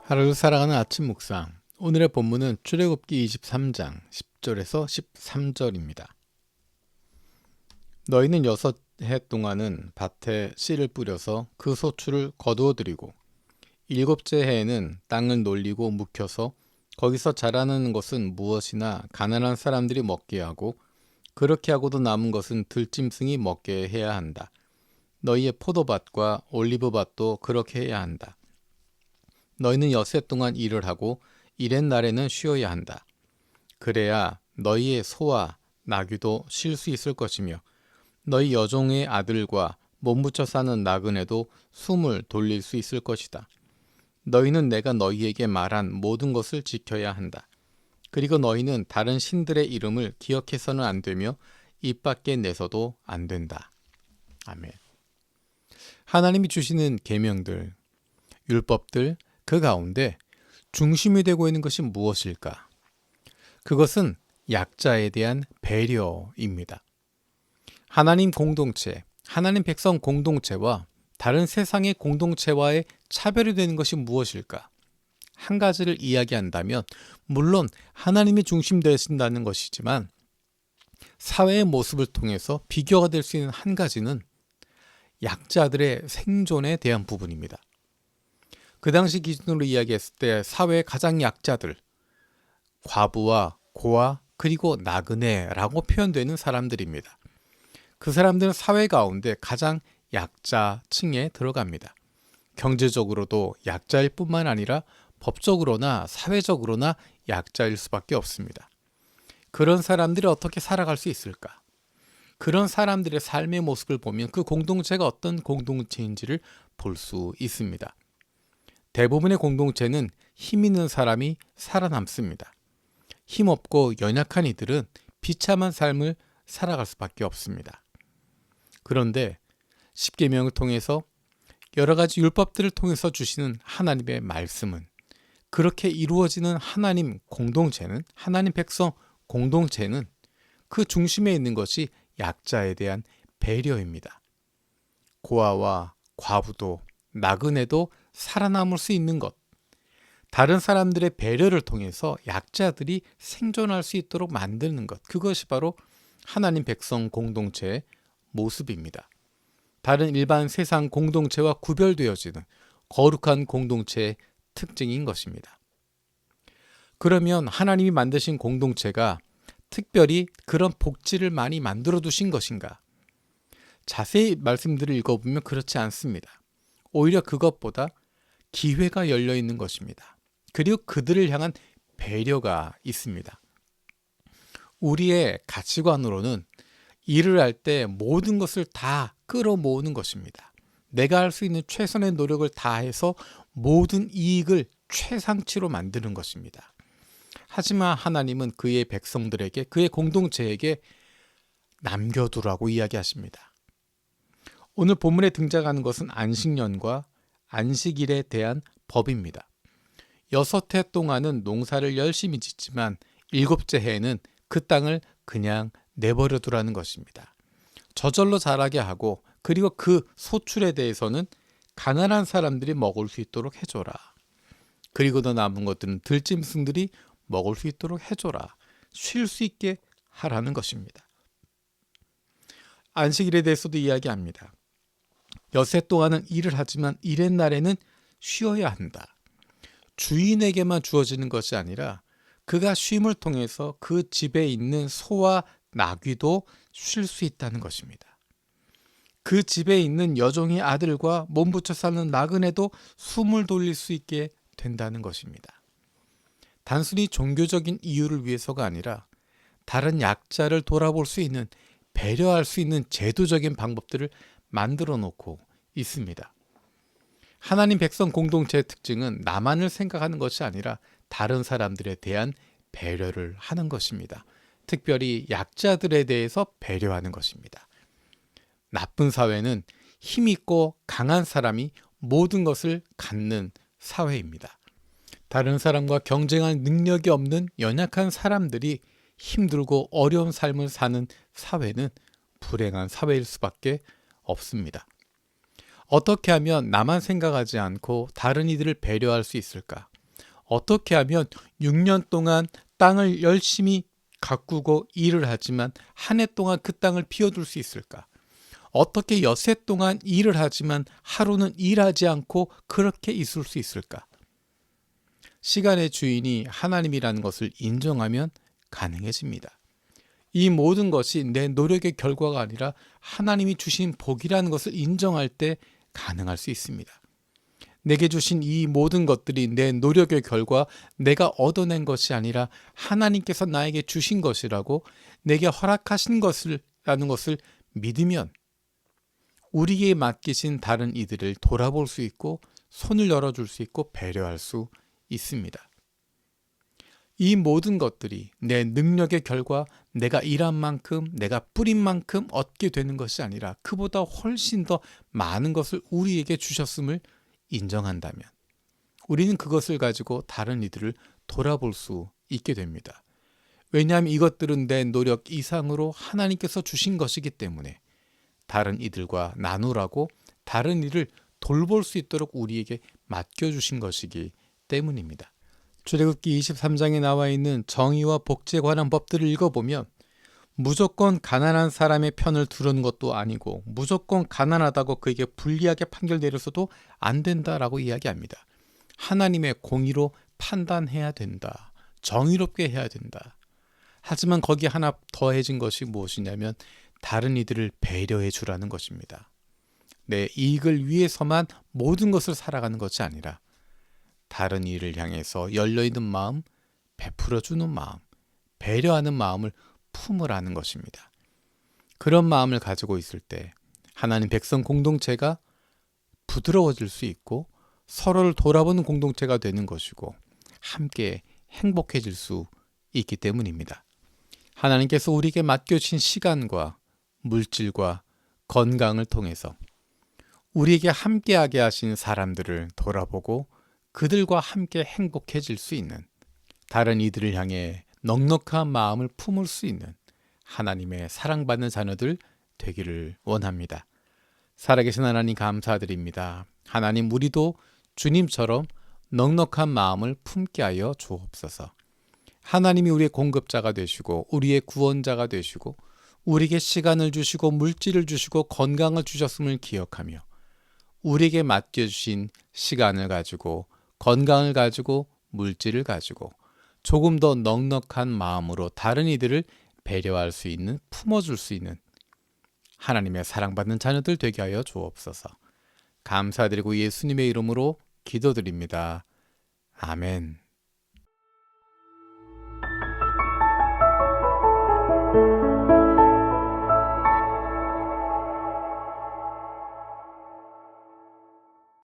하루를 살아가는 아침 묵상. 오늘의 본문은 출애굽기 23장 10절에서 13절입니다. 너희는 6해 동안은 밭에 씨를 뿌려서 그 소출을 거두어 들이고 7째 해에는 땅을 놀리고 묵혀서 거기서 자라는 것은 무엇이나 가난한 사람들이 먹게 하고 그렇게 하고도 남은 것은 들짐승이 먹게 해야 한다. 너희의 포도밭과 올리브밭도 그렇게 해야 한다. 너희는 6해 동안 일을 하고 일의 날에는 쉬어야 한다. 그래야 너희의 소와 나귀도 쉴 수 있을 것이며 너희 여종의 아들과 몸붙여 사는 나그네도 숨을 돌릴 수 있을 것이다. 너희는 내가 너희에게 말한 모든 것을 지켜야 한다. 그리고 너희는 다른 신들의 이름을 기억해서는 안 되며 입 밖에 내서도 안 된다. 아멘. 하나님이 주시는 계명들, 율법들, 그 가운데 중심이 되고 있는 것이 무엇일까? 그것은 약자에 대한 배려입니다. 하나님 공동체, 하나님 백성 공동체와 다른 세상의 공동체와의 차별이 되는 것이 무엇일까? 한 가지를 이야기한다면 물론 하나님이 중심 되신다는 것이지만 사회의 모습을 통해서 비교가 될 수 있는 한 가지는 약자들의 생존에 대한 부분입니다. 그 당시 기준으로 이야기했을 때 사회의 가장 약자들, 과부와 고아 그리고 나그네라고 표현되는 사람들입니다. 그 사람들은 사회 가운데 가장 약자층에 들어갑니다. 경제적으로도 약자일 뿐만 아니라 법적으로나 사회적으로나 약자일 수밖에 없습니다. 그런 사람들이 어떻게 살아갈 수 있을까? 그런 사람들의 삶의 모습을 보면 그 공동체가 어떤 공동체인지를 볼 수 있습니다. 대부분의 공동체는 힘 있는 사람이 살아남습니다. 힘없고 연약한 이들은 비참한 삶을 살아갈 수밖에 없습니다. 그런데 십계명을 통해서 여러 가지 율법들을 통해서 주시는 하나님의 말씀은 그렇게 이루어지는 하나님 공동체는, 하나님 백성 공동체는 그 중심에 있는 것이 약자에 대한 배려입니다. 고아와 과부도 나그네도 살아남을 수 있는 것, 다른 사람들의 배려를 통해서 약자들이 생존할 수 있도록 만드는 것, 그것이 바로 하나님 백성 공동체의 모습입니다. 다른 일반 세상 공동체와 구별되어지는 거룩한 공동체의 특징인 것입니다. 그러면 하나님이 만드신 공동체가 특별히 그런 복지를 많이 만들어 두신 것인가? 자세히 말씀들을 읽어보면 그렇지 않습니다. 오히려 그것보다 기회가 열려 있는 것입니다. 그리고 그들을 향한 배려가 있습니다. 우리의 가치관으로는 일을 할 때 모든 것을 다 끌어모으는 것입니다. 내가 할 수 있는 최선의 노력을 다해서 모든 이익을 최상치로 만드는 것입니다. 하지만 하나님은 그의 백성들에게, 그의 공동체에게 남겨두라고 이야기하십니다. 오늘 본문에 등장하는 것은 안식년과 안식일에 대한 법입니다. 6해 동안은 농사를 열심히 짓지만 7째 해에는 그 땅을 그냥 내버려 두라는 것입니다. 저절로 자라게 하고 그리고 그 소출에 대해서는 가난한 사람들이 먹을 수 있도록 해줘라. 그리고 더 남은 것들은 들짐승들이 먹을 수 있도록 해줘라. 쉴 수 있게 하라는 것입니다. 안식일에 대해서도 이야기합니다. 6해 동안은 일을 하지만 일의 날에는 쉬어야 한다. 주인에게만 주어지는 것이 아니라 그가 쉼을 통해서 그 집에 있는 소와 나귀도 쉴 수 있다는 것입니다. 그 집에 있는 여종의 아들과 몸붙여 사는 나그네도 숨을 돌릴 수 있게 된다는 것입니다. 단순히 종교적인 이유를 위해서가 아니라 다른 약자를 돌아볼 수 있는, 배려할 수 있는 제도적인 방법들을 만들어 놓고 있습니다. 하나님 백성 공동체의 특징은 나만을 생각하는 것이 아니라 다른 사람들에 대한 배려를 하는 것입니다. 특별히 약자들에 대해서 배려하는 것입니다. 나쁜 사회는 힘있고 강한 사람이 모든 것을 갖는 사회입니다. 다른 사람과 경쟁할 능력이 없는 연약한 사람들이 힘들고 어려운 삶을 사는 사회는 불행한 사회일 수밖에 없습니다. 어떻게 하면 나만 생각하지 않고 다른 이들을 배려할 수 있을까? 어떻게 하면 6년 동안 땅을 열심히 가꾸고 일을 하지만 한 해 동안 그 땅을 비워둘 수 있을까? 어떻게 엿새 동안 일을 하지만 하루는 일하지 않고 그렇게 있을 수 있을까? 시간의 주인이 하나님이라는 것을 인정하면 가능해집니다. 이 모든 것이 내 노력의 결과가 아니라 하나님이 주신 복이라는 것을 인정할 때 가능할 수 있습니다. 내게 주신 이 모든 것들이 내 노력의 결과, 내가 얻어낸 것이 아니라 하나님께서 나에게 주신 것이라고, 내게 허락하신 것이라는 것을 믿으면 우리에게 맡기신 다른 이들을 돌아볼 수 있고 손을 열어줄 수 있고 배려할 수 있습니다. 이 모든 것들이 내 능력의 결과, 내가 일한 만큼, 내가 뿌린 만큼 얻게 되는 것이 아니라 그보다 훨씬 더 많은 것을 우리에게 주셨음을 인정한다면 우리는 그것을 가지고 다른 이들을 돌아볼 수 있게 됩니다. 왜냐하면 이것들은 내 노력 이상으로 하나님께서 주신 것이기 때문에 다른 이들과 나누라고, 다른 이를 돌볼 수 있도록 우리에게 맡겨주신 것이기 때문입니다. 출애굽기 23장에 나와 있는 정의와 복지에 관한 법들을 읽어보면 무조건 가난한 사람의 편을 두는 것도 아니고 무조건 가난하다고 그에게 불리하게 판결 내려서도 안 된다라고 이야기합니다. 하나님의 공의로 판단해야 된다. 정의롭게 해야 된다. 하지만 거기 하나 더해진 것이 무엇이냐면 다른 이들을 배려해 주라는 것입니다. 내 이익을 위해서만 모든 것을 살아가는 것이 아니라 다른 이를 향해서 열려있는 마음, 베풀어주는 마음, 배려하는 마음을 품으라는 것입니다. 그런 마음을 가지고 있을 때 하나님 백성 공동체가 부드러워질 수 있고 서로를 돌아보는 공동체가 되는 것이고 함께 행복해질 수 있기 때문입니다. 하나님께서 우리에게 맡겨주신 시간과 물질과 건강을 통해서 우리에게 함께하게 하신 사람들을 돌아보고 그들과 함께 행복해질 수 있는, 다른 이들을 향해 넉넉한 마음을 품을 수 있는 하나님의 사랑받는 자녀들 되기를 원합니다. 살아계신 하나님 감사드립니다. 하나님, 우리도 주님처럼 넉넉한 마음을 품게 하여 주옵소서. 하나님이 우리의 공급자가 되시고 우리의 구원자가 되시고 우리에게 시간을 주시고 물질을 주시고 건강을 주셨음을 기억하며 우리에게 맡겨주신 시간을 가지고, 건강을 가지고, 물질을 가지고 조금 더 넉넉한 마음으로 다른 이들을 배려할 수 있는, 품어줄 수 있는 하나님의 사랑받는 자녀들 되게 하여 주옵소서. 감사드리고 예수님의 이름으로 기도드립니다. 아멘.